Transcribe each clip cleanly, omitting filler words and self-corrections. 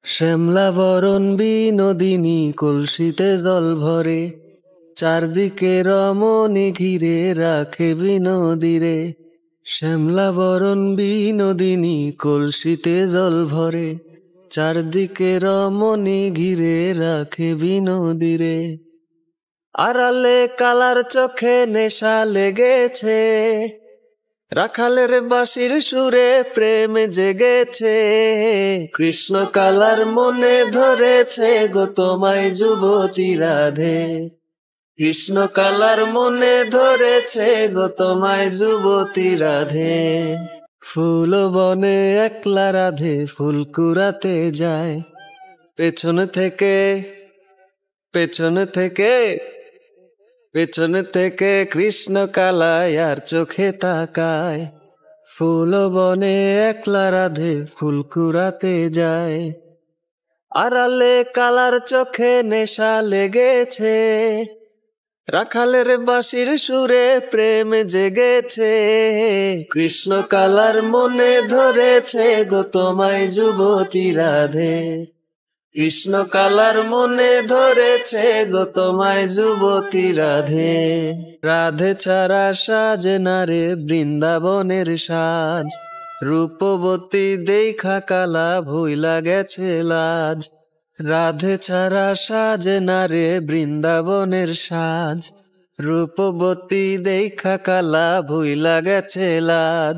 শ্যামলা বরণ বিনোদিনী কলসিতে জল ভরে, চারদিকে রমণী ঘিরে রাখে বিনোদীরে। শ্যামলা বরণ বিনোদিনী কলসিতে জল ভরে, চারদিকে রমণী ঘিরে রাখে বিনোদীরে। আড়ালে কালার চোখে নেশা লেগেছে, রাখালের বাঁশির সুরে প্রেম জেগেছে। কৃষ্ণ কালার মনে ধরেছে গো তোমায় যুবতী রাধে, কৃষ্ণ কালার মনে ধরেছে গো তোমায় যুবতী রাধে। ফুল বনে একলা রাধে ফুল কুড়াতে যায়, পেছন থেকে পেছন থেকে পেছন থেকে কৃষ্ণ কালায় আর চোখে তাকায়। ফুল বনে একলা রাধে ফুল কুড়াতে যায়, আড়ালে কালার চোখে নেশা লেগেছে। রাখালের বাঁশির সুরে প্রেম জেগেছে, কৃষ্ণ কালার মনে ধরেছে গো তোমায় যুবতী রাধে, কৃষ্ণ কালার মনে ধরেছে গো তোমায় যুবতী রাধে। রাধে ছাড়া সাজে না রে বৃন্দাবনের সাজ, রূপবতী দেখা কালা ভুইলা গেছে লাজ। রাধে ছাড়া সাজে না রে বৃন্দাবনের সাজ, রূপবতী দেখা কালা ভুইলা গেছে লাজ।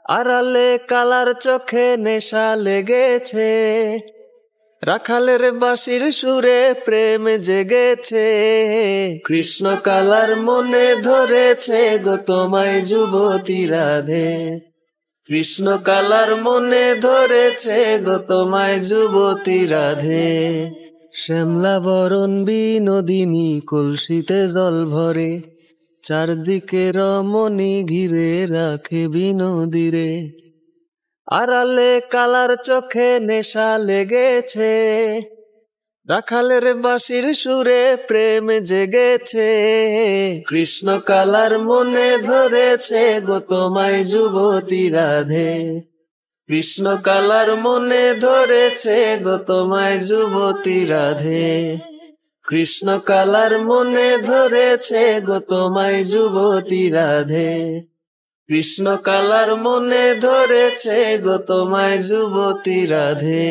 আড়ালে কালার চোখে নেশা লেগেছে, রাখালের বাঁশির সুরে প্রেম জেগেছে। কৃষ্ণ কালার মনে ধরেছে গো তোমায় যুবতী রাধে, কৃষ্ণ কালার মনে ধরেছে গো তোমায় যুবতী রাধে। শ্যামলা বরণ বিনোদিনী কলসিতে জল ভরে, চারদিকে রমণী ঘিরে রাখে বিনোদীরে। আড়ালে কালার চোখে নেশা লেগেছে, রাখালের বাঁশির সুরে প্রেম জেগেছে। কৃষ্ণ কালার মনে ধরেছে গো তোমায় যুবতী রাধে, কৃষ্ণ কালার মনে ধরেছে গো তোমায় যুবতী রাধে, কৃষ্ণ কালার মনে ধরেছে গো তোমায় যুবতী রাধে, কৃষ্ণ কালার মনে ধরেছে গো তোমায় যুবতী রাধে।